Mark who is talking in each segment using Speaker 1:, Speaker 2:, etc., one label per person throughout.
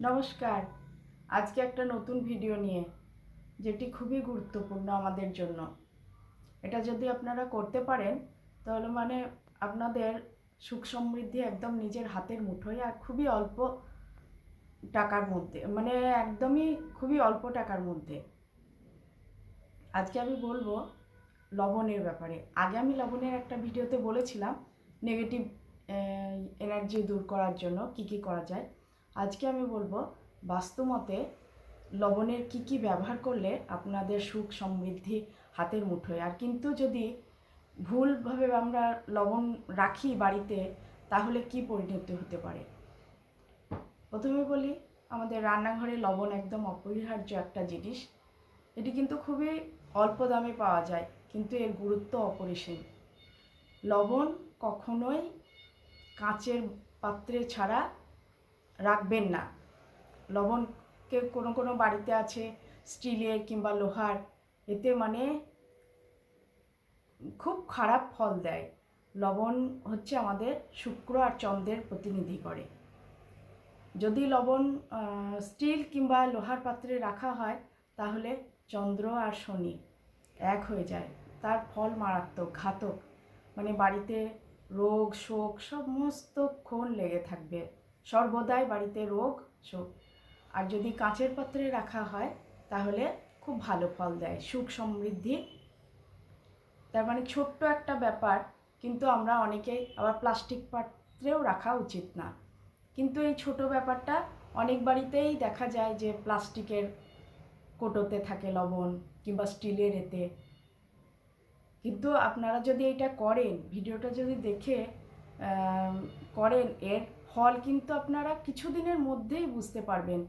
Speaker 1: নমস্কার। আজকে একটা নতুন ভিডিও নিয়ে, যেটি খুবই গুরুত্বপূর্ণ আমাদের জন্য। এটা যদি আপনারা করতে পারেন তাহলে আপনাদের সুখ সমৃদ্ধি একদম নিজের হাতের মুঠোয়, আর খুবই অল্প টাকার মধ্যে, একদমই খুবই অল্প টাকার মধ্যে। আজকে আমি বলবো লবণের ব্যাপারে। আগে আমি লবণের একটা ভিডিওতে বলেছিলাম নেগেটিভ এনার্জি দূর করার জন্য কি কি করা যায়। আজকে আমি বলবো বাস্তুমতে লবণের কি কি ব্যবহার করলে আপনাদের সুখ সমৃদ্ধি হাতের মুঠোয়। আর কিন্তু যদি ভুলভাবে আমরা লবণ রাখি বাড়িতে, তাহলে কি পরিণতি হতে পারে। প্রথমে বলি, আমাদের রান্নাঘরে লবণ একদম অপরিহার্য একটা জিনিস। এটি কিন্তু খুবই অল্প দামে পাওয়া যায়, কিন্তু এর গুরুত্ব অপরিসীম। লবণ কখনোই কাঁচের পাত্রে ছাড়া রাখবেন না। লবণকে কোনো কোনো বাড়িতে আছে স্টিলের কিংবা লোহার, এতে খুব খারাপ ফল দেয়। লবণ হচ্ছে আমাদের শুক্র আর চন্দ্রের প্রতিনিধি করে। যদি লবণ স্টিল কিংবা লোহার পাত্রে রাখা হয়, তাহলে চন্দ্র আর শনি এক হয়ে যায়। তার ফল মারাত্মক, ঘাতক। বাড়িতে রোগ শোক সমস্তক্ষণ লেগে থাকবে, সর্বদাই বাড়িতে রোগ শোক। আর যদি কাঁচের পাত্রে রাখা হয়, তাহলে খুব ভালো ফল দেয়, সুখ সমৃদ্ধি। তার ছোট্ট একটা ব্যাপার, কিন্তু আমরা অনেকেই আবার প্লাস্টিক পাত্রেও রাখা উচিত না। কিন্তু এই ছোট ব্যাপারটা অনেক বাড়িতেই দেখা যায় যে প্লাস্টিকের কোটোতে থাকে লবণ, কিংবা স্টিলের এতে। কিন্তু আপনারা যদি এটা করেন, ভিডিওটা যদি দেখে করেন, এর ফল কিন্তু আপনারা কিছুদিনের মধ্যেই বুঝতে পারবেন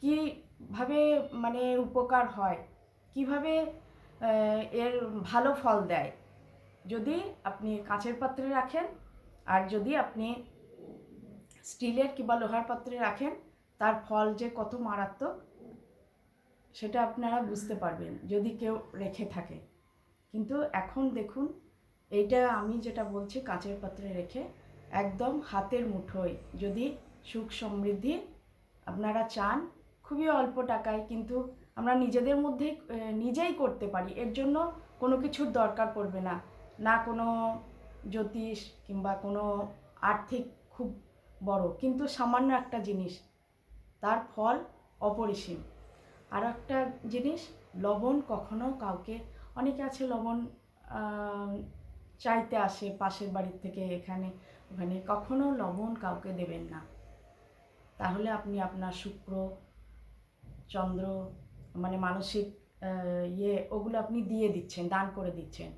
Speaker 1: কীভাবে উপকার হয়, কিভাবে এর ভালো ফল দেয় যদি আপনি কাঁচের পাত্রে রাখেন। আর যদি আপনি স্টিলের কিংবা লোহার পাত্রে রাখেন, তার ফল যে কত মারাত্মক সেটা আপনারা বুঝতে পারবেন যদি কেউ রেখে থাকে। কিন্তু এখন দেখুন, এইটা আমি যেটা বলছি, কাঁচের পাত্রে রেখে একদম হাতের মুঠোয় যদি সুখ সমৃদ্ধি আপনারা চান, খুবই অল্প টাকায়, কিন্তু আমরা নিজেদের মধ্যেই নিজেই করতে পারি। এর জন্য কোনো কিছুর দরকার পড়বে না, না কোনো জ্যোতিষ কিংবা কোনো আর্থিক খুব বড়, কিন্তু সামান্য একটা জিনিস, তার ফল অপরিসীম। আর একটা জিনিস, লবণ কখনো কাউকে, অনেকে আছে লবণ চাইতে আসে পাশের বাড়ির থেকে, এখানে ওখানে, কখনো লবণ কাউকে দেবেন না। তাহলে আপনি আপনার শুক্র চন্দ্র মানসিক ওগুলো আপনি দিয়ে দিচ্ছেন, দান করে দিচ্ছেন।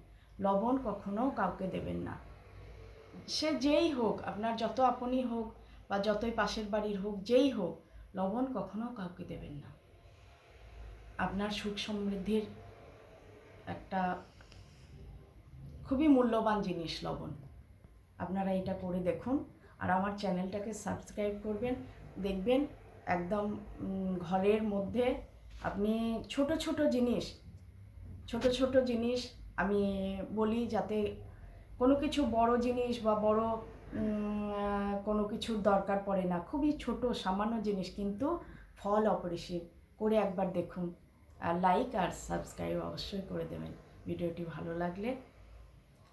Speaker 1: লবণ কখনো কাউকে দেবেন না, সে যেই হোক, আপনার যত আপনই হোক বা যতই পাশের বাড়ির হোক, যেই হোক, লবণ কখনো কাউকে দেবেন না। আপনার সুখ সমৃদ্ধির একটা খুবই মূল্যবান জিনিস লবণ। আপনারা এটা করে দেখুন, আর আমার চ্যানেলটাকে সাবস্ক্রাইব করবেন। দেখবেন একদম ঘরের মধ্যে আপনি ছোট ছোট জিনিস আমি বলি, যাতে কোনো কিছু বড় জিনিস বা বড় কোনো কিছুর দরকার পড়ে না। খুবই ছোট সামান্য জিনিস, কিন্তু ফল অপরিসীম। করে একবার দেখুন, আর লাইক আর সাবস্ক্রাইব অবশ্যই করে দেবেন ভিডিওটি ভালো লাগলে।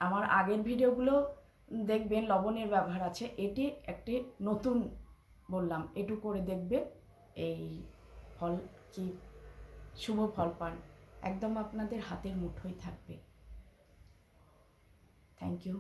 Speaker 1: আমার আগের ভিডিওগুলো দেখবেন, লবণের ব্যবহার আছে। এটি একটি নতুন বললাম, এটু করে দেখবে, এই ফল কি শুভ ফল পান, একদম আপনাদের হাতের মুঠোয় থাকবে। Thank you.